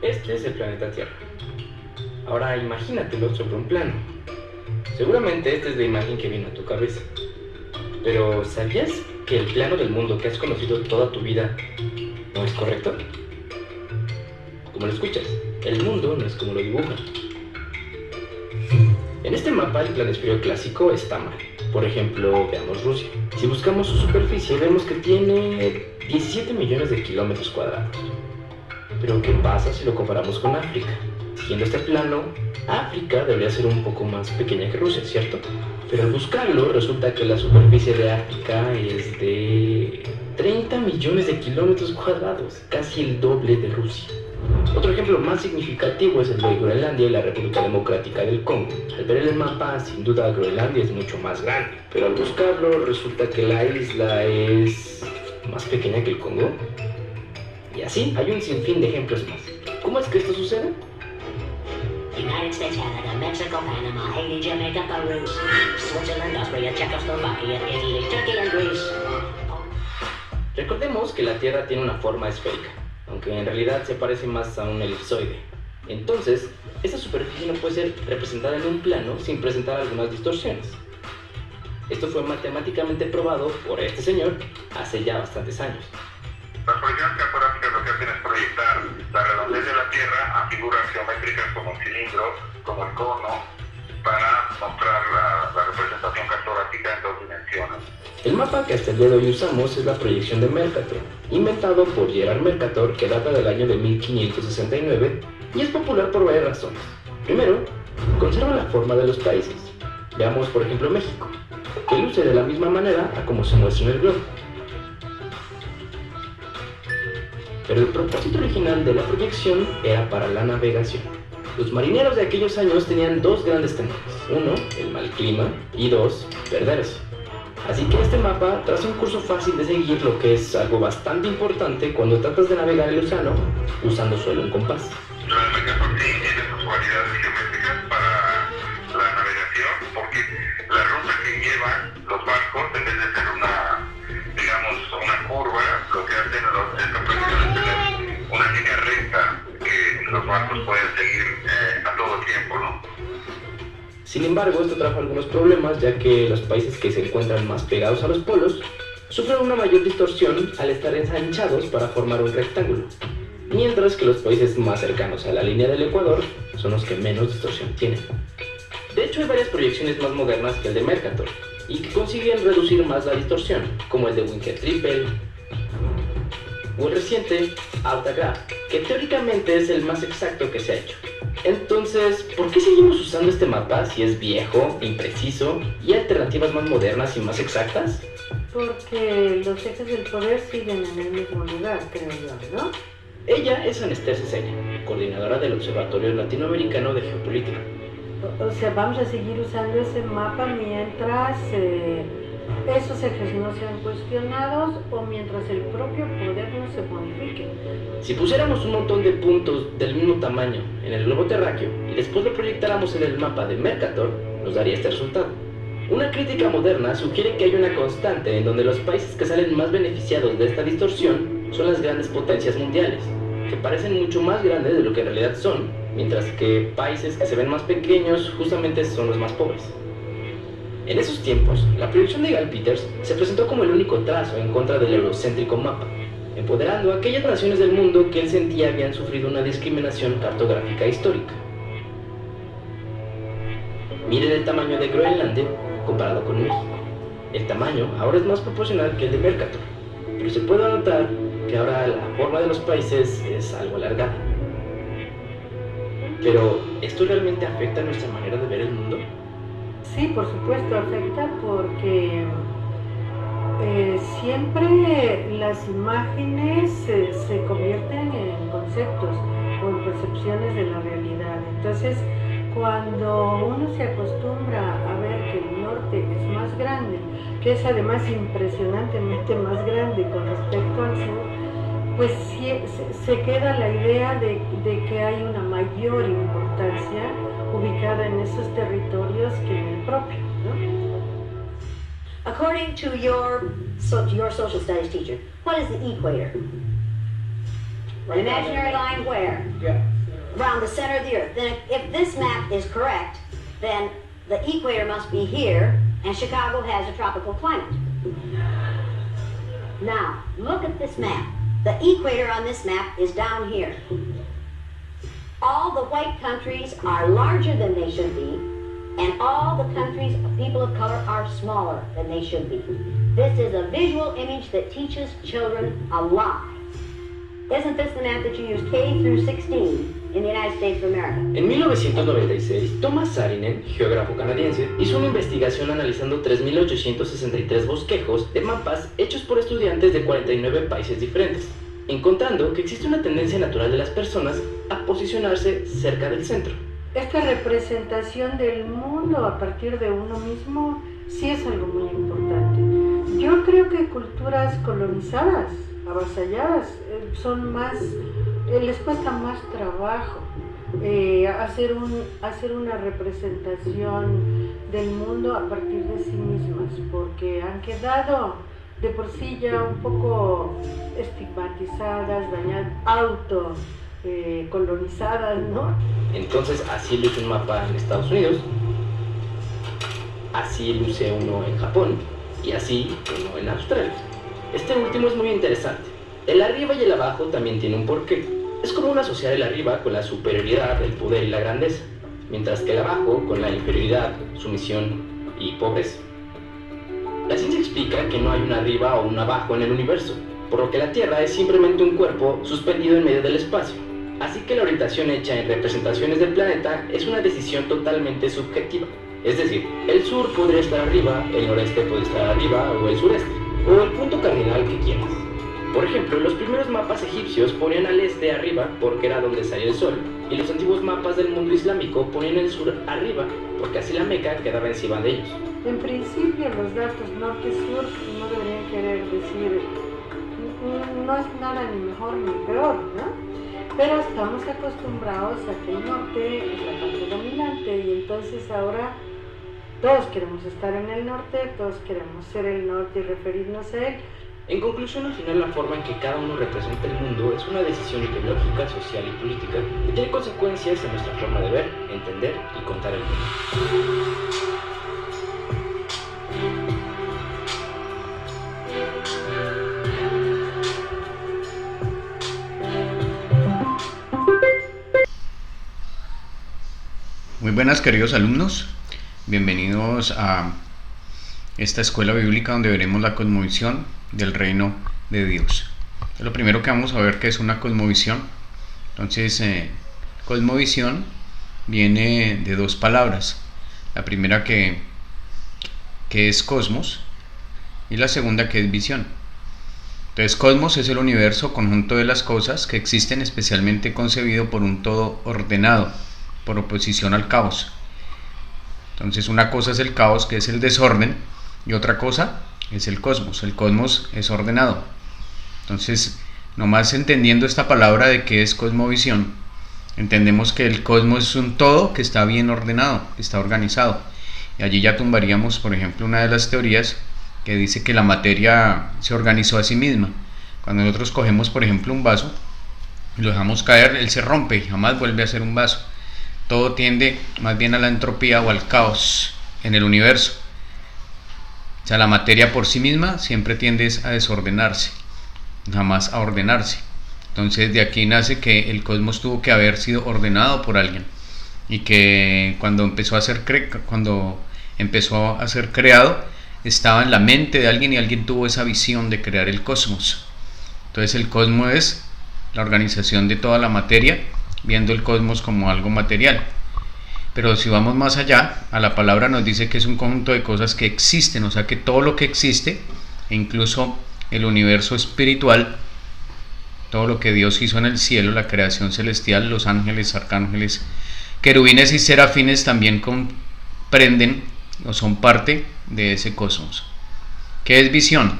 Este es el planeta Tierra. Ahora imagínatelo sobre un plano. Seguramente esta es la imagen que vino a tu cabeza. Pero ¿sabías que el plano del mundo que has conocido toda tu vida no es correcto? Como lo escuchas, el mundo no es como lo dibujan. En este mapa el planisferio clásico está mal. Por ejemplo, veamos Rusia. Si buscamos su superficie, vemos que tiene 17 millones de kilómetros cuadrados. Pero ¿qué pasa si lo comparamos con África? Siguiendo este plano, África debería ser un poco más pequeña que Rusia, ¿cierto? Pero al buscarlo, resulta que la superficie de África es de 30 millones de kilómetros cuadrados, casi el doble de Rusia. Otro ejemplo más significativo es el de Groenlandia y la República Democrática del Congo. Al ver el mapa, sin duda Groenlandia es mucho más grande, pero al buscarlo resulta que la isla es más pequeña que el Congo. Y así hay un sinfín de ejemplos más. ¿Cómo es que esto sucede? United States, Canada, Mexico, Panama, Haiti, Jamaica, Peru, Switzerland, Austria, Czechoslovakia, Italy, Turkey and Greece. Recordemos que la Tierra tiene una forma esférica, aunque en realidad se parece más a un elipsoide. Entonces, esta superficie no puede ser representada en un plano sin presentar algunas distorsiones. Esto fue matemáticamente probado por este señor hace ya bastantes años. Las proyecciones cartográficas lo que hacen es proyectar la redondez de la Tierra a figuras geométricas como el cilindro, como el cono, para mostrar la representación cartográfica en dos dimensiones. El mapa que hasta el día de hoy usamos es la proyección de Mercator, inventado por Gerard Mercator, que data del año de 1569 y es popular por varias razones. Primero, conserva la forma de los países. Veamos por ejemplo México, que luce de la misma manera a como se muestra en el globo. Pero el propósito original de la proyección era para la navegación. Los marineros de aquellos años tenían dos grandes temores. Uno, el mal clima, y dos, perderse. Así que este mapa traza un curso fácil de seguir, lo que es algo bastante importante cuando tratas de navegar el océano usando solo un compás. La Mercator sí tiene sus cualidades geométricas para la navegación, porque la ruta que llevan los barcos, en vez de ser una curva, lo que hacen estas proyecciones es tener una línea recta que los barcos pueden seguir a todo tiempo, ¿no? Sin embargo, esto trajo algunos problemas, ya que los países que se encuentran más pegados a los polos sufren una mayor distorsión al estar ensanchados para formar un rectángulo, mientras que los países más cercanos a la línea del Ecuador son los que menos distorsión tienen. De hecho, hay varias proyecciones más modernas que el de Mercator, y que consiguen reducir más la distorsión, como el de Winkel Triple, o el reciente AltaGraph, que teóricamente es el más exacto que se ha hecho. Entonces, ¿por qué seguimos usando este mapa si es viejo, impreciso y hay alternativas más modernas y más exactas? Porque los ejes del poder siguen en el mismo lugar, creo yo, ¿no? Ella es Anester Ceseña, coordinadora del Observatorio Latinoamericano de Geopolítica. O sea, vamos a seguir usando ese mapa mientras esos ejes no sean cuestionados o mientras el propio poder no se modifique. Si pusiéramos un montón de puntos del mismo tamaño en el globo terráqueo y después lo proyectáramos en el mapa de Mercator, nos daría este resultado. Una crítica moderna sugiere que hay una constante en donde los países que salen más beneficiados de esta distorsión son las grandes potencias mundiales, que parecen mucho más grandes de lo que en realidad son, mientras que países que se ven más pequeños justamente son los más pobres. En esos tiempos, la proyección de Gary Peters se presentó como el único trazo en contra del eurocéntrico mapa, empoderando a aquellas naciones del mundo que él sentía habían sufrido una discriminación cartográfica histórica. Miren el tamaño de Groenlandia comparado con México. El tamaño ahora es más proporcional que el de Mercator, pero se puede notar que ahora la forma de los países es algo alargada. Pero, ¿esto realmente afecta nuestra manera de ver el mundo? Sí, por supuesto, afecta porque siempre las imágenes se convierten en conceptos o en percepciones de la realidad. Entonces, cuando uno se acostumbra a ver que el norte es más grande, que es además impresionantemente más grande con respecto al sur, pues sí, se queda la idea de que hay una mayor importancia ubicada en esos territorios que en el propio, ¿no? According to your social studies teacher, what is the equator? An imaginary line where? Yeah. Around the center of the Earth. Then if this map is correct, then the equator must be here, and Chicago has a tropical climate. Now, look at this map. The equator on this map is down here. All the white countries are larger than they should be, and all the countries of people of color are smaller than they should be. This is a visual image that teaches children a lot. Isn't this the map that you use K through 16 in the United States of America? En 1996, Thomas Saarinen, geógrafo canadiense, hizo una investigación analizando 3.863 bosquejos de mapas hechos por estudiantes de 49 países diferentes, encontrando que existe una tendencia natural de las personas a posicionarse cerca del centro. Esta representación del mundo a partir de uno mismo sí es algo muy importante. Yo creo que culturas colonizadas, avasalladas, les cuesta más trabajo hacer una representación del mundo a partir de sí mismas, porque han quedado de por sí ya un poco estigmatizadas, dañadas, colonizadas, ¿no? Entonces así luce un mapa en Estados Unidos, así luce uno en Japón y así uno en Australia. Este último es muy interesante. El arriba y el abajo también tiene un porqué. Es común asociar el arriba con la superioridad, el poder y la grandeza, mientras que el abajo con la inferioridad, sumisión y pobreza. La ciencia explica que no hay un arriba o un abajo en el universo, por lo que la Tierra es simplemente un cuerpo suspendido en medio del espacio. Así que la orientación hecha en representaciones del planeta es una decisión totalmente subjetiva. Es decir, el sur podría estar arriba, el noreste puede estar arriba o el sureste, o el punto cardinal que quieras. Por ejemplo, los primeros mapas egipcios ponían al este arriba porque era donde salía el sol, y los antiguos mapas del mundo islámico ponían el sur arriba porque así la Meca quedaba encima de ellos. En principio los datos norte-sur no deberían querer decir, no es nada ni mejor ni peor, ¿no? Pero estamos acostumbrados a que el norte es la parte dominante y entonces ahora todos queremos estar en el norte, todos queremos ser el norte y referirnos a él. En conclusión, al final la forma en que cada uno representa el mundo es una decisión ideológica, social y política que tiene consecuencias en nuestra forma de ver, entender y contar el mundo. Muy buenas, queridos alumnos, bienvenidos a esta escuela bíblica donde veremos la cosmovisión del reino de Dios. Lo primero que vamos a ver que es una cosmovisión. Entonces, cosmovisión viene de dos palabras. La primera que es cosmos y la segunda que es visión. Entonces, cosmos es el universo, conjunto de las cosas que existen, especialmente concebido por un todo ordenado, por oposición al caos. Entonces, una cosa es el caos, que es el desorden, y otra cosa es el cosmos. El cosmos es ordenado. Entonces, nomás entendiendo esta palabra de qué es cosmovisión, entendemos que el cosmos es un todo que está bien ordenado, que está organizado. Y allí ya tumbaríamos, por ejemplo, una de las teorías que dice que la materia se organizó a sí misma. Cuando nosotros cogemos, por ejemplo, un vaso y lo dejamos caer, él se rompe y jamás vuelve a ser un vaso. Todo tiende más bien a la entropía o al caos en el universo. O sea, la materia por sí misma siempre tiende a desordenarse, jamás a ordenarse. Entonces de aquí nace que el cosmos tuvo que haber sido ordenado por alguien y que cuando empezó a ser creado estaba en la mente de alguien y alguien tuvo esa visión de crear el cosmos. Entonces el cosmos es la organización de toda la materia, viendo el cosmos como algo material. Pero si vamos más allá, a la palabra nos dice que es un conjunto de cosas que existen, o sea que todo lo que existe, e incluso el universo espiritual, todo lo que Dios hizo en el cielo, la creación celestial, los ángeles, arcángeles, querubines y serafines también comprenden o son parte de ese cosmos. ¿Qué es visión?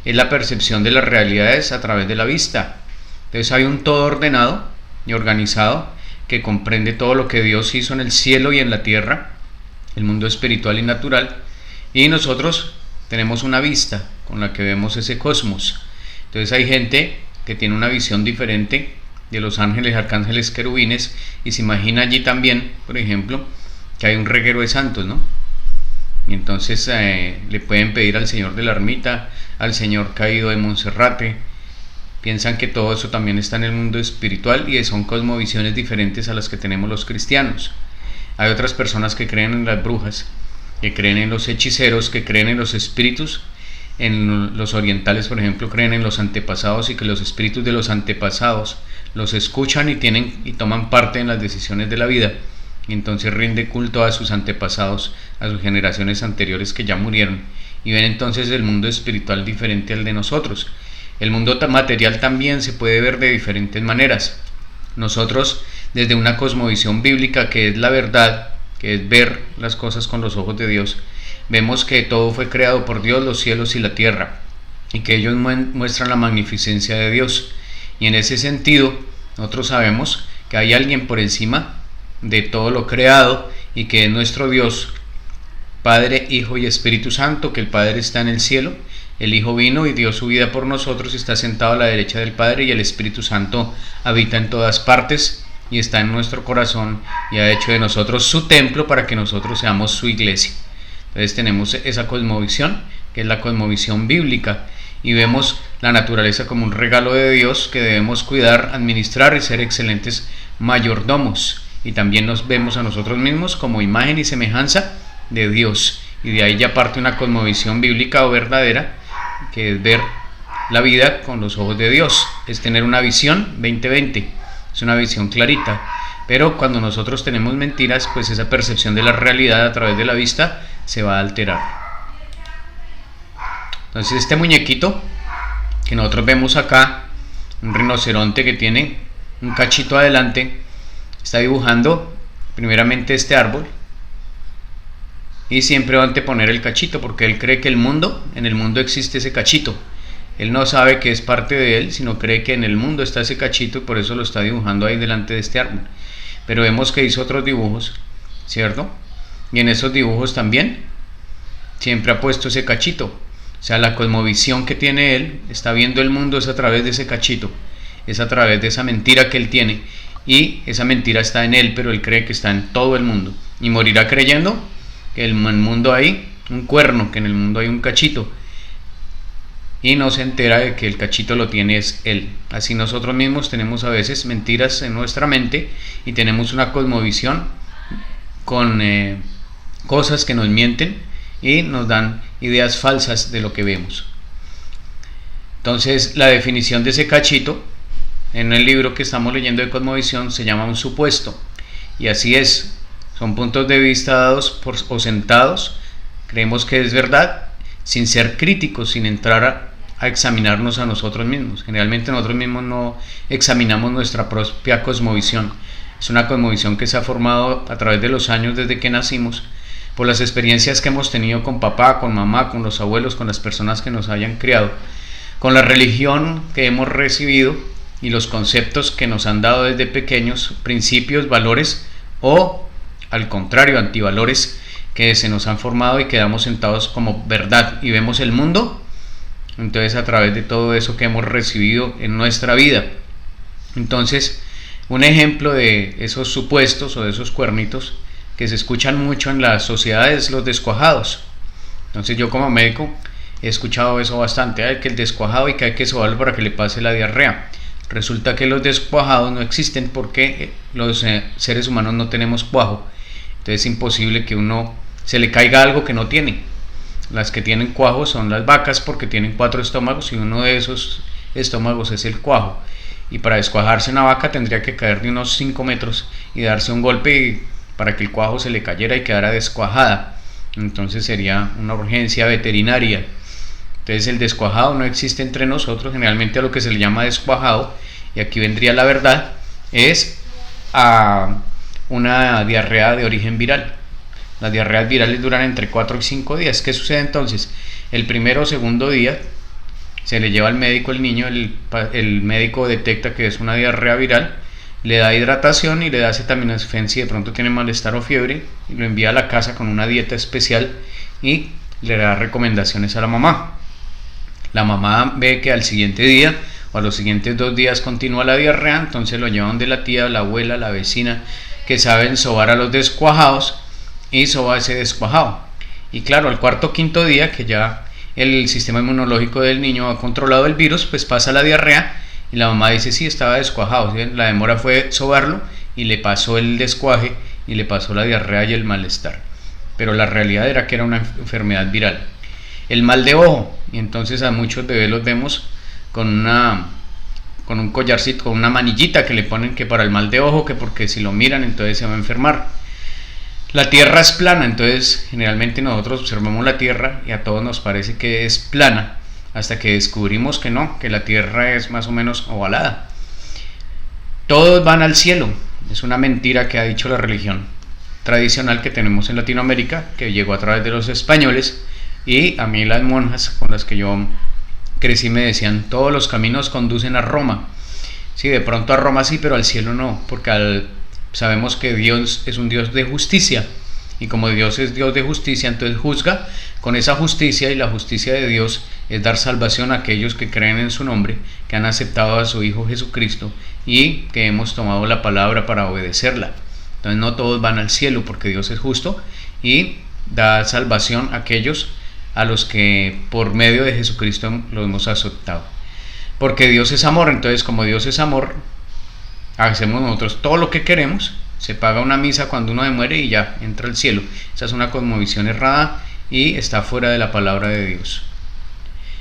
Es la percepción de las realidades a través de la vista. Entonces hay un todo ordenado y organizado que comprende todo lo que Dios hizo en el cielo y en la tierra, el mundo espiritual y natural, y nosotros tenemos una vista con la que vemos ese cosmos. Entonces hay gente que tiene una visión diferente de los ángeles, arcángeles, querubines, y se imagina allí también, por ejemplo, que hay un reguero de santos, ¿no? Y entonces le pueden pedir al Señor de la Ermita, al Señor caído de Monserrate. Piensan que todo eso también está en el mundo espiritual y son cosmovisiones diferentes a las que tenemos los cristianos. Hay otras personas que creen en las brujas, que creen en los hechiceros, que creen en los espíritus. En los orientales, por ejemplo, creen en los antepasados y que los espíritus de los antepasados los escuchan y toman parte en las decisiones de la vida. Y entonces rinde culto a sus antepasados, a sus generaciones anteriores que ya murieron, y ven entonces el mundo espiritual diferente al de nosotros. El mundo material también se puede ver de diferentes maneras. Nosotros, desde una cosmovisión bíblica que es la verdad, que es ver las cosas con los ojos de Dios, vemos que todo fue creado por Dios, los cielos y la tierra, y que ellos muestran la magnificencia de Dios. Y en ese sentido, nosotros sabemos que hay alguien por encima de todo lo creado y que es nuestro Dios, Padre, Hijo y Espíritu Santo, que el Padre está en el cielo, el Hijo vino y dio su vida por nosotros y está sentado a la derecha del Padre, y el Espíritu Santo habita en todas partes y está en nuestro corazón y ha hecho de nosotros su templo para que nosotros seamos su iglesia. Entonces tenemos esa cosmovisión, que es la cosmovisión bíblica, y vemos la naturaleza como un regalo de Dios que debemos cuidar, administrar y ser excelentes mayordomos. Y también nos vemos a nosotros mismos como imagen y semejanza de Dios, y de ahí ya parte una cosmovisión bíblica o verdadera, que es ver la vida con los ojos de Dios, es tener una visión 20/20, es una visión clarita. Pero cuando nosotros tenemos mentiras, pues esa percepción de la realidad a través de la vista se va a alterar. Entonces este muñequito que nosotros vemos acá, un rinoceronte que tiene un cachito adelante, está dibujando primeramente este árbol, y siempre va a anteponer el cachito porque él cree que en el mundo existe ese cachito. Él no sabe que es parte de él, sino cree que en el mundo está ese cachito y por eso lo está dibujando ahí delante de este árbol. Pero vemos que hizo otros dibujos, ¿cierto? Y en esos dibujos también siempre ha puesto ese cachito. O sea, la cosmovisión que tiene él, está viendo el mundo es a través de ese cachito, es a través de esa mentira que él tiene, y esa mentira está en él, pero él cree que está en todo el mundo, y morirá creyendo que en el mundo hay un cuerno, que en el mundo hay un cachito, y no se entera de que el cachito lo tiene es él. Así nosotros mismos tenemos a veces mentiras en nuestra mente y tenemos una cosmovisión con cosas que nos mienten y nos dan ideas falsas de lo que vemos. Entonces la definición de ese cachito en el libro que estamos leyendo de cosmovisión se llama un supuesto, y así es, son puntos de vista dados o sentados, creemos que es verdad sin ser críticos, sin entrar a examinarnos a nosotros mismos. Generalmente nosotros mismos no examinamos nuestra propia cosmovisión. Es una cosmovisión que se ha formado a través de los años desde que nacimos, por las experiencias que hemos tenido con papá, con mamá, con los abuelos, con las personas que nos hayan criado, con la religión que hemos recibido y los conceptos que nos han dado desde pequeños, principios, valores o al contrario, antivalores que se nos han formado y quedamos sentados como verdad y vemos el mundo entonces a través de todo eso que hemos recibido en nuestra vida. Entonces un ejemplo de esos supuestos o de esos cuernitos que se escuchan mucho en las sociedades, los descuajados. Entonces yo como médico he escuchado eso bastante, que el descuajado y que hay que sobarlo para que le pase la diarrea. Resulta que los descuajados no existen porque los seres humanos no tenemos cuajo. Entonces es imposible que uno se le caiga algo que no tiene. Las que tienen cuajo son las vacas porque tienen 4 estómagos y uno de esos estómagos es el cuajo. Y para descuajarse una vaca tendría que caer de unos 5 metros y darse un golpe para que el cuajo se le cayera y quedara descuajada. Entonces sería una urgencia veterinaria. Entonces el descuajado no existe entre nosotros. Generalmente a lo que se le llama descuajado, y aquí vendría la verdad, es a una diarrea de origen viral. Las diarreas virales duran entre 4 y 5 días. ¿Qué sucede entonces? El primero o segundo día se le lleva al médico el niño, el médico detecta que es una diarrea viral, le da hidratación y le da acetaminofén si de pronto tiene malestar o fiebre, y lo envía a la casa con una dieta especial y le da recomendaciones a la mamá. La mamá ve que al siguiente día o a los siguientes 2 días continúa la diarrea, entonces lo llevan de la tía, la abuela, la vecina, que saben sobar a los descuajados, y soba ese descuajado. Y claro, al 4º o 5º día, que ya el sistema inmunológico del niño ha controlado el virus, pues pasa la diarrea, y la mamá dice, sí, estaba descuajado, ¿sí? La demora fue sobarlo, y le pasó el descuaje, y le pasó la diarrea y el malestar. Pero la realidad era que era una enfermedad viral. El mal de ojo, y entonces a muchos bebés los vemos con un collarcito, con una manillita que le ponen que para el mal de ojo, que porque si lo miran entonces se va a enfermar. La tierra es plana, entonces generalmente nosotros observamos la tierra y a todos nos parece que es plana, hasta que descubrimos que no, que la tierra es más o menos ovalada. Todos van al cielo, es una mentira que ha dicho la religión tradicional que tenemos en Latinoamérica, que llegó a través de los españoles, y a mí las monjas con las que yo crecí me decían, todos los caminos conducen a Roma. Sí, de pronto a Roma sí, pero al cielo no, porque sabemos que Dios es un Dios de justicia, y como Dios es Dios de justicia, entonces juzga con esa justicia, y la justicia de Dios es dar salvación a aquellos que creen en su nombre, que han aceptado a su Hijo Jesucristo y que hemos tomado la palabra para obedecerla. Entonces no todos van al cielo, porque Dios es justo y da salvación a aquellos a los que por medio de Jesucristo lo hemos aceptado. Porque Dios es amor, entonces como Dios es amor, hacemos nosotros todo lo que queremos, se paga una misa cuando uno se muere y ya entra al cielo. Esa es una cosmovisión errada y está fuera de la palabra de Dios.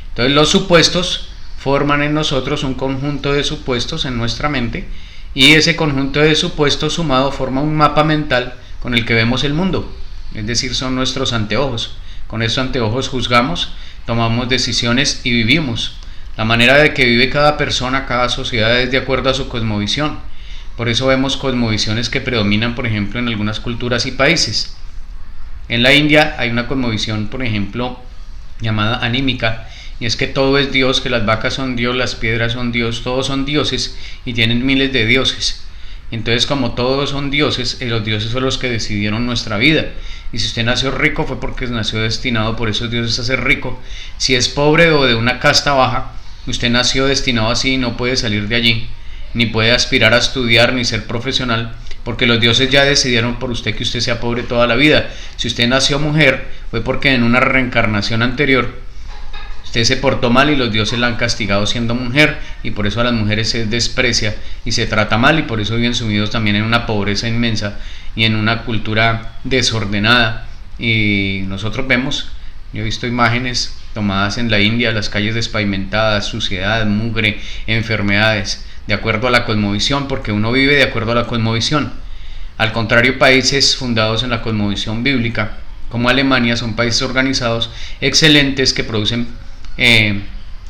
Entonces los supuestos forman en nosotros un conjunto de supuestos en nuestra mente, y ese conjunto de supuestos sumado forma un mapa mental con el que vemos el mundo, es decir, son nuestros anteojos. Con esos anteojos juzgamos, tomamos decisiones y vivimos. La manera de que vive cada persona, cada sociedad es de acuerdo a su cosmovisión. Por eso vemos cosmovisiones que predominan, por ejemplo, en algunas culturas y países. En la India hay una cosmovisión, por ejemplo, llamada anímica, y es que todo es Dios, que las vacas son Dios, las piedras son Dios, todos son dioses y tienen miles de dioses. Entonces, como todos son dioses, los dioses son los que decidieron nuestra vida. Y si usted nació rico fue porque nació destinado por esos dioses a ser rico. Si es pobre o de una casta baja, usted nació destinado así y no puede salir de allí, ni puede aspirar a estudiar ni ser profesional, porque los dioses ya decidieron por usted que usted sea pobre toda la vida. Si usted nació mujer, fue porque en una reencarnación anterior usted se portó mal y los dioses la han castigado siendo mujer, y por eso a las mujeres se desprecia y se trata mal, y por eso viven sumidos también en una pobreza inmensa y en una cultura desordenada. Y nosotros vemos, yo he visto imágenes tomadas en la India, las calles despavimentadas, suciedad, mugre, enfermedades, de acuerdo a la cosmovisión, porque uno vive de acuerdo a la cosmovisión. Al contrario, países fundados en la cosmovisión bíblica, como Alemania, son países organizados, excelentes, que producen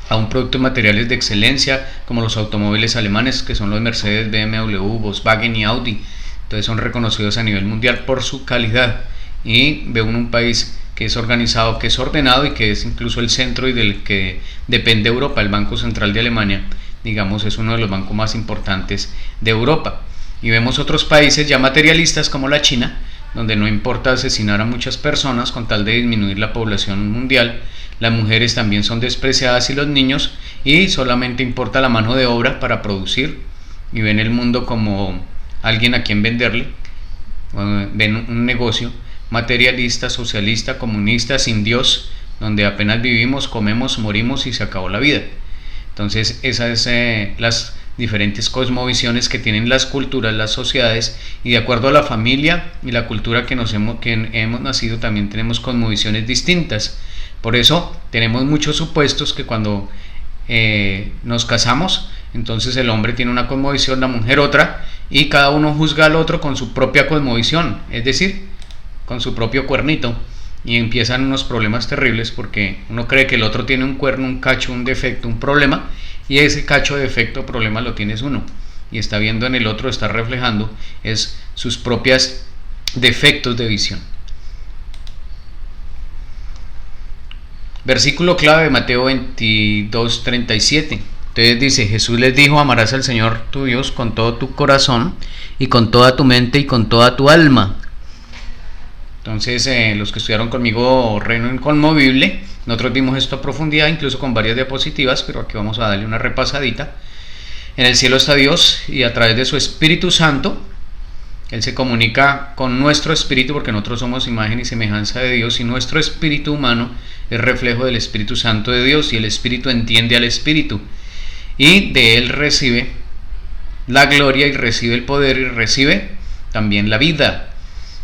aún productos materiales de excelencia, como los automóviles alemanes, que son los Mercedes, BMW, Volkswagen y Audi. Entonces son reconocidos a nivel mundial por su calidad, y ve un país que es organizado, que es ordenado, y que es incluso el centro y del que depende Europa. El Banco Central de Alemania, digamos, es uno de los bancos más importantes de Europa. Y vemos otros países ya materialistas como la China, donde no importa asesinar a muchas personas con tal de disminuir la población mundial. Las mujeres también son despreciadas y los niños, y solamente importa la mano de obra para producir, y ven el mundo como alguien a quien venderle. Ven un negocio materialista, socialista, comunista, sin Dios, donde apenas vivimos, comemos, morimos y se acabó la vida. Entonces esas las diferentes cosmovisiones que tienen las culturas, las sociedades, y de acuerdo a la familia y la cultura que hemos nacido, también tenemos cosmovisiones distintas. Por eso tenemos muchos supuestos que cuando nos casamos, entonces el hombre tiene una cosmovisión, la mujer otra, y cada uno juzga al otro con su propia cosmovisión, es decir, con su propio cuernito, y empiezan unos problemas terribles, porque uno cree que el otro tiene un cuerno, un cacho, un defecto, un problema, y ese cacho, defecto o problema lo tienes uno, y está viendo en el otro, está reflejando es sus propios defectos de visión. Versículo clave de Mateo 22:37. Entonces dice: Jesús les dijo, amarás al Señor tu Dios con todo tu corazón y con toda tu mente y con toda tu alma. Entonces los que estudiaron conmigo Reino Inconmovible Nosotros vimos esto a profundidad, incluso con varias diapositivas, pero aquí vamos a darle una repasadita. En el cielo está Dios y a través de su Espíritu Santo, Él se comunica con nuestro espíritu, porque nosotros somos imagen y semejanza de Dios, y nuestro espíritu humano es reflejo del Espíritu Santo de Dios, y el Espíritu entiende al Espíritu, y de Él recibe la gloria, y recibe el poder, y recibe también la vida,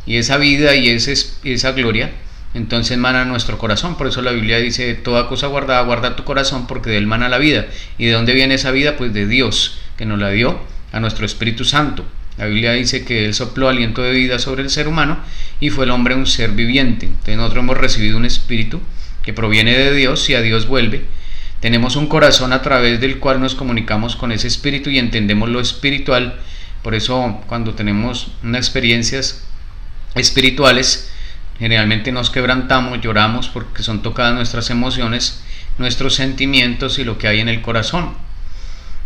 y esa vida y esa gloria entonces mana nuestro corazón. Por eso la Biblia dice: toda cosa guardada, guarda tu corazón, porque de él mana la vida. ¿Y de dónde viene esa vida? Pues de Dios, que nos la dio a nuestro Espíritu Santo. La Biblia dice que él sopló aliento de vida sobre el ser humano y fue el hombre un ser viviente. Entonces nosotros hemos recibido un espíritu que proviene de Dios y a Dios vuelve. Tenemos un corazón a través del cual nos comunicamos con ese espíritu y entendemos lo espiritual. Por eso cuando tenemos unas experiencias espirituales, generalmente nos quebrantamos, lloramos, porque son tocadas nuestras emociones, nuestros sentimientos y lo que hay en el corazón.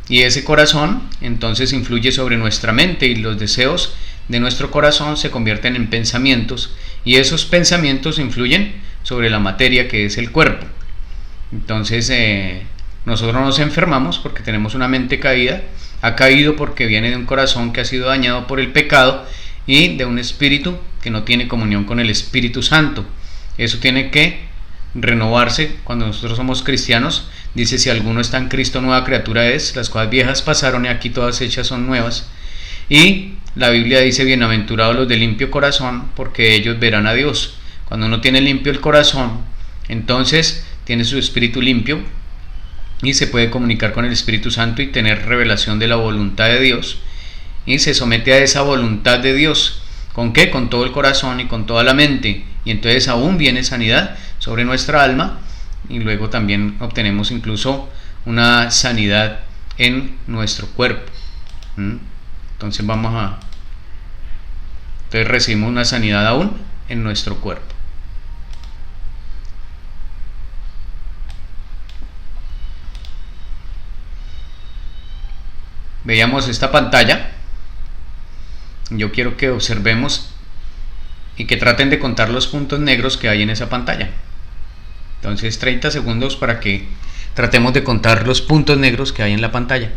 Y ese corazón entonces influye sobre nuestra mente, y los deseos de nuestro corazón se convierten en pensamientos, y esos pensamientos influyen sobre la materia, que es el cuerpo. Entonces nosotros nos enfermamos porque tenemos una mente caída, ha caído porque viene de un corazón que ha sido dañado por el pecado, y de un espíritu que no tiene comunión con el Espíritu Santo. Eso tiene que renovarse cuando nosotros somos cristianos. Dice: si alguno está en Cristo, nueva criatura es, las cosas viejas pasaron y aquí todas hechas son nuevas. Y la Biblia dice: bienaventurados los de limpio corazón, porque ellos verán a Dios. Cuando uno tiene limpio el corazón, entonces tiene su espíritu limpio y se puede comunicar con el Espíritu Santo y tener revelación de la voluntad de Dios, y se somete a esa voluntad de Dios. ¿Con qué? Con todo el corazón y con toda la mente. Y entonces aún viene sanidad sobre nuestra alma, y luego también obtenemos incluso una sanidad en nuestro cuerpo. Entonces entonces recibimos una sanidad aún en nuestro cuerpo. Veíamos esta pantalla. Yo quiero que observemos y que traten de contar los puntos negros que hay en esa pantalla. Entonces 30 segundos para que tratemos de contar los puntos negros que hay en la pantalla.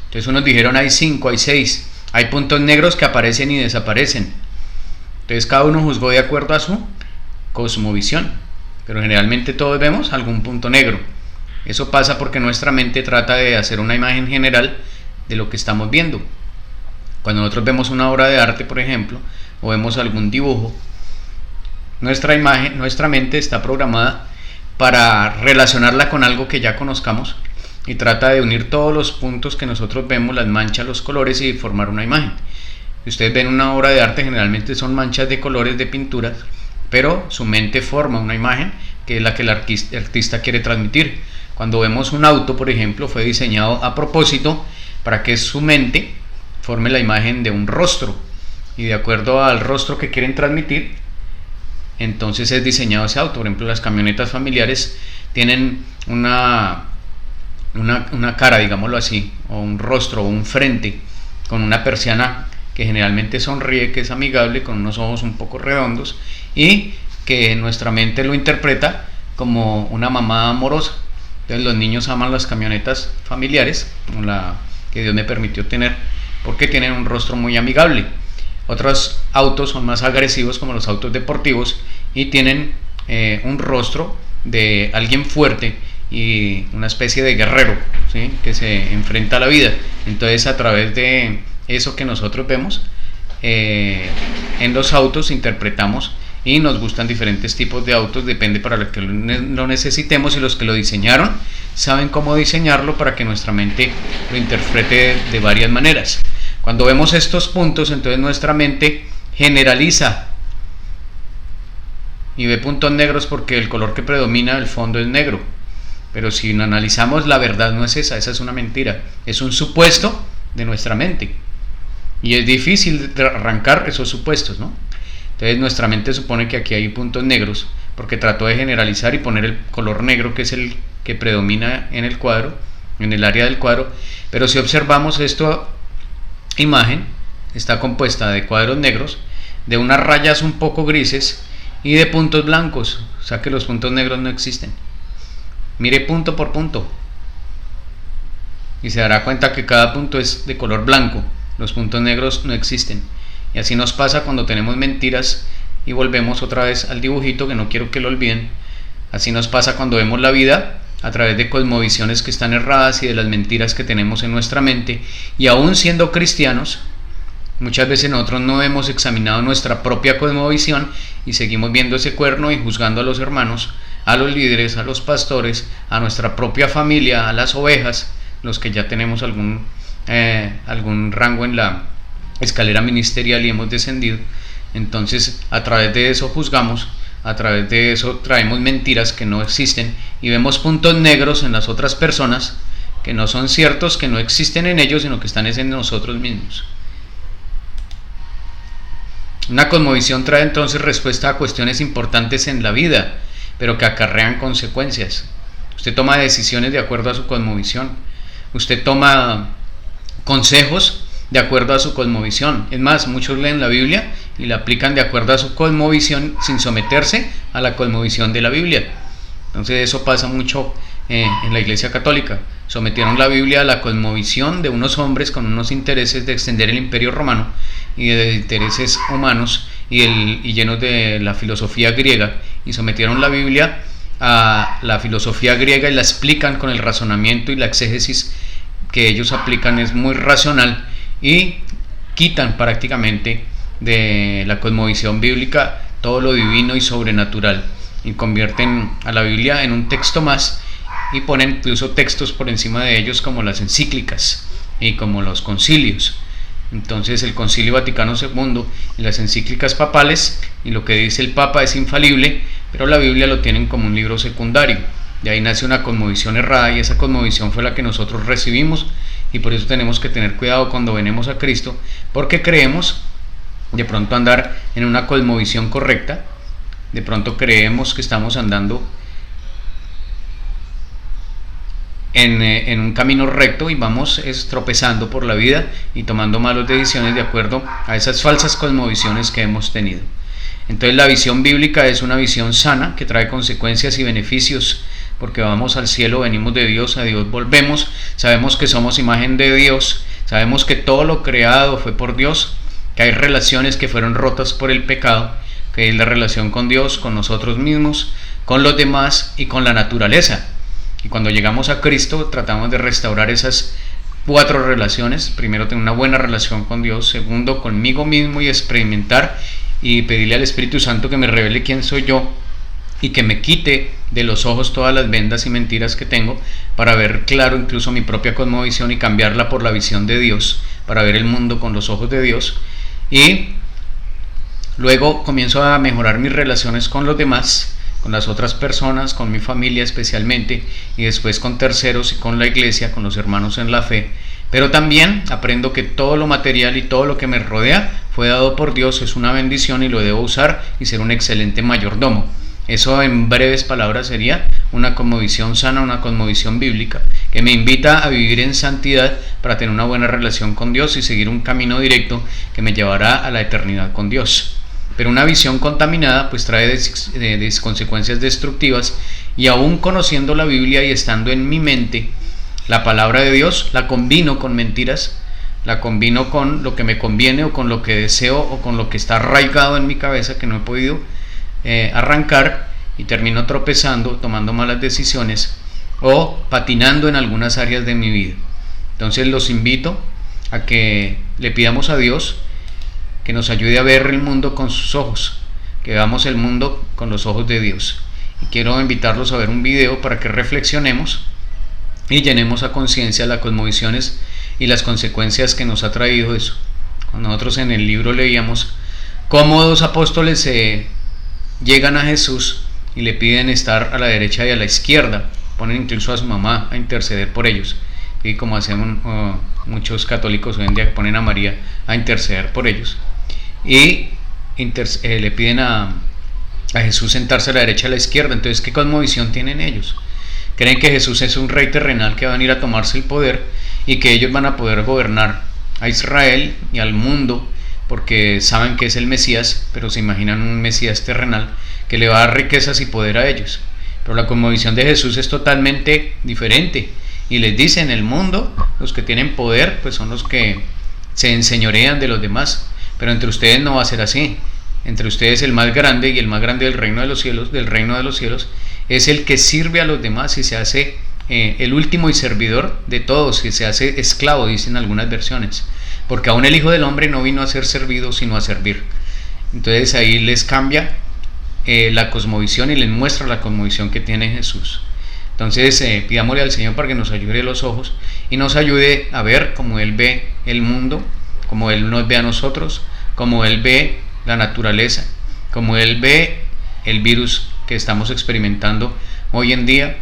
Entonces unos dijeron: hay 5, hay 6. Hay puntos negros que aparecen y desaparecen. Entonces cada uno juzgó de acuerdo a su cosmovisión, pero generalmente todos vemos algún punto negro. Eso pasa porque nuestra mente trata de hacer una imagen general de lo que estamos viendo. Cuando nosotros vemos una obra de arte, por ejemplo, o vemos algún dibujo, nuestra mente está programada para relacionarla con algo que ya conozcamos, y trata de unir todos los puntos que nosotros vemos, las manchas, los colores, y formar una imagen. Si ustedes ven una obra de arte, generalmente son manchas de colores de pinturas, pero su mente forma una imagen que es la que el artista quiere transmitir. Cuando vemos un auto, por ejemplo, fue diseñado a propósito para que su mente forme la imagen de un rostro, y de acuerdo al rostro que quieren transmitir, entonces es diseñado ese auto. Por ejemplo, las camionetas familiares tienen una cara, digámoslo así, o un rostro o un frente con una persiana que generalmente sonríe, que es amigable, con unos ojos un poco redondos, y que nuestra mente lo interpreta como una mamá amorosa. Entonces los niños aman las camionetas familiares, como la que Dios me permitió tener, porque tienen un rostro muy amigable. Otros autos son más agresivos, como los autos deportivos, y tienen un rostro de alguien fuerte y una especie de guerrero, ¿sí?, que se enfrenta a la vida. Entonces, a través de eso que nosotros vemos en los autos, interpretamos, y nos gustan diferentes tipos de autos, depende para lo que lo necesitemos, y los que lo diseñaron saben cómo diseñarlo para que nuestra mente lo interprete de varias maneras. Cuando vemos estos puntos, entonces nuestra mente generaliza y ve puntos negros porque el color que predomina el fondo es negro. Pero si analizamos, la verdad no es esa es una mentira, es un supuesto de nuestra mente, y es difícil de arrancar esos supuestos, ¿no? Entonces nuestra mente supone que aquí hay puntos negros porque trató de generalizar y poner el color negro, que es el que predomina en el cuadro, en el área del cuadro. Pero si observamos, esto imagen está compuesta de cuadros negros, de unas rayas un poco grises y de puntos blancos, o sea que los puntos negros no existen. Mire punto por punto y se dará cuenta que cada punto es de color blanco, los puntos negros no existen. Y así nos pasa cuando tenemos mentiras y volvemos otra vez al dibujito, que no quiero que lo olviden. Así nos pasa cuando vemos la vida a través de cosmovisiones que están erradas y de las mentiras que tenemos en nuestra mente. Y aún siendo cristianos, muchas veces nosotros no hemos examinado nuestra propia cosmovisión y seguimos viendo ese cuerno y juzgando a los hermanos, a los líderes, a los pastores, a nuestra propia familia, a las ovejas, los que ya tenemos algún rango en la escalera ministerial y hemos descendido. Entonces a través de eso juzgamos, a través de eso traemos mentiras que no existen y vemos puntos negros en las otras personas que no son ciertos, que no existen en ellos, sino que están en nosotros mismos. Una cosmovisión trae entonces respuesta a cuestiones importantes en la vida, pero que acarrean consecuencias. Usted toma decisiones de acuerdo a su cosmovisión, usted toma consejos de acuerdo a su cosmovisión. Es más, muchos leen la Biblia y la aplican de acuerdo a su cosmovisión sin someterse a la cosmovisión de la Biblia. Entonces eso pasa mucho en la Iglesia Católica. Sometieron la Biblia a la cosmovisión de unos hombres con unos intereses de extender el Imperio Romano y de intereses humanos y llenos de la filosofía griega, y sometieron la Biblia a la filosofía griega y la explican con el razonamiento y la exégesis que ellos aplican es muy racional, y quitan prácticamente de la cosmovisión bíblica todo lo divino y sobrenatural y convierten a la Biblia en un texto más y ponen incluso textos por encima de ellos como las encíclicas y como los concilios. Entonces el Concilio Vaticano II y las encíclicas papales y lo que dice el Papa es infalible, pero la Biblia lo tienen como un libro secundario. De ahí nace una cosmovisión errada y esa cosmovisión fue la que nosotros recibimos, y por eso tenemos que tener cuidado cuando venimos a Cristo, porque creemos de pronto andar en una cosmovisión correcta, de pronto creemos que estamos andando en un camino recto y vamos tropezando por la vida y tomando malas decisiones de acuerdo a esas falsas cosmovisiones que hemos tenido. Entonces la visión bíblica es una visión sana que trae consecuencias y beneficios, porque vamos al cielo, venimos de Dios, a Dios volvemos, sabemos que somos imagen de Dios, sabemos que todo lo creado fue por Dios, que hay relaciones que fueron rotas por el pecado, que es la relación con Dios, con nosotros mismos, con los demás y con la naturaleza. Y cuando llegamos a Cristo tratamos de restaurar esas 4 relaciones. Primero, tener una buena relación con Dios. Segundo, conmigo mismo y experimentar y pedirle al Espíritu Santo que me revele quién soy yo y que me quite de los ojos todas las vendas y mentiras que tengo para ver claro incluso mi propia cosmovisión y cambiarla por la visión de Dios, para ver el mundo con los ojos de Dios. Y luego comienzo a mejorar mis relaciones con los demás, con las otras personas, con mi familia especialmente, y después con terceros y con la iglesia, con los hermanos en la fe. Pero también aprendo que todo lo material y todo lo que me rodea fue dado por Dios, es una bendición y lo debo usar y ser un excelente mayordomo. Eso en breves palabras sería una cosmovisión sana, una cosmovisión bíblica, que me invita a vivir en santidad para tener una buena relación con Dios y seguir un camino directo que me llevará a la eternidad con Dios. Pero una visión contaminada pues trae consecuencias destructivas, y aún conociendo la Biblia y estando en mi mente la palabra de Dios, la combino con mentiras, la combino con lo que me conviene o con lo que deseo o con lo que está arraigado en mi cabeza que no he podido arrancar, y termino tropezando, tomando malas decisiones o patinando en algunas áreas de mi vida. Entonces los invito a que le pidamos a Dios que nos ayude a ver el mundo con sus ojos, que veamos el mundo con los ojos de Dios. Y quiero invitarlos a ver un video para que reflexionemos y llenemos a conciencia las cosmovisiones y las consecuencias que nos ha traído eso. Nosotros en el libro leíamos cómo 2 apóstoles llegan a Jesús y le piden estar a la derecha y a la izquierda, ponen incluso a su mamá a interceder por ellos, y como hacemos muchos católicos hoy en día, ponen a María a interceder por ellos, y le piden a Jesús sentarse a la derecha y a la izquierda. Entonces, ¿qué cosmovisión tienen ellos? Creen que Jesús es un rey terrenal que va a venir a tomarse el poder y que ellos van a poder gobernar a Israel y al mundo, porque saben que es el Mesías, pero se imaginan un Mesías terrenal que le va a dar riquezas y poder a ellos. Pero la cosmovisión de Jesús es totalmente diferente, y les dice: en el mundo los que tienen poder pues son los que se enseñorean de los demás, pero entre ustedes no va a ser así. Entre ustedes el más grande, y el más grande del reino de los cielos, es el que sirve a los demás y se hace el último y servidor de todos, y se hace esclavo, dicen algunas versiones, porque aún el Hijo del Hombre no vino a ser servido sino a servir. Entonces ahí les cambia la cosmovisión y les muestra la cosmovisión que tiene Jesús. Entonces pidámosle al Señor para que nos ayude los ojos y nos ayude a ver como Él ve el mundo, como Él nos ve a nosotros, como Él ve la naturaleza, como Él ve el virus que estamos experimentando hoy en día,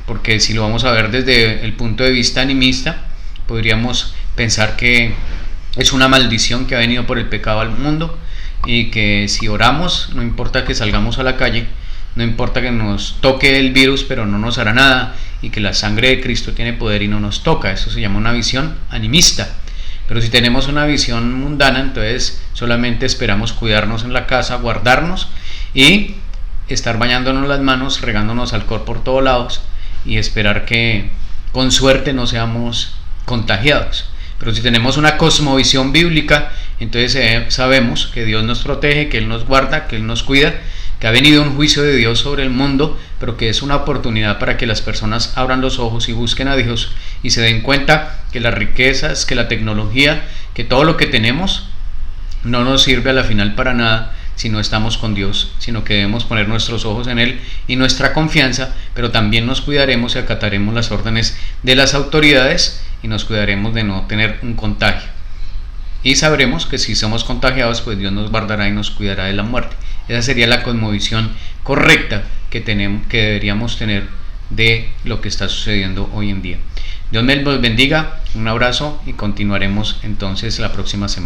porque si lo vamos a ver desde el punto de vista animista, podríamos pensar que es una maldición que ha venido por el pecado al mundo, y que si oramos, no importa que salgamos a la calle, no importa que nos toque el virus, pero no nos hará nada, y que la sangre de Cristo tiene poder y no nos toca. Eso se llama una visión animista. Pero si tenemos una visión mundana, entonces solamente esperamos cuidarnos en la casa, guardarnos y estar bañándonos las manos, regándonos alcohol por todos lados, y esperar que con suerte no seamos contagiados. Pero si tenemos una cosmovisión bíblica, entonces sabemos que Dios nos protege, que Él nos guarda, que Él nos cuida, que ha venido un juicio de Dios sobre el mundo, pero que es una oportunidad para que las personas abran los ojos y busquen a Dios y se den cuenta que las riquezas, que la tecnología, que todo lo que tenemos no nos sirve a la final para nada si no estamos con Dios, sino que debemos poner nuestros ojos en Él y nuestra confianza, pero también nos cuidaremos y acataremos las órdenes de las autoridades y nos cuidaremos de no tener un contagio. Y sabremos que si somos contagiados, pues Dios nos guardará y nos cuidará de la muerte. Esa sería la cosmovisión correcta que deberíamos tener de lo que está sucediendo hoy en día. Dios me los bendiga, un abrazo y continuaremos entonces la próxima semana.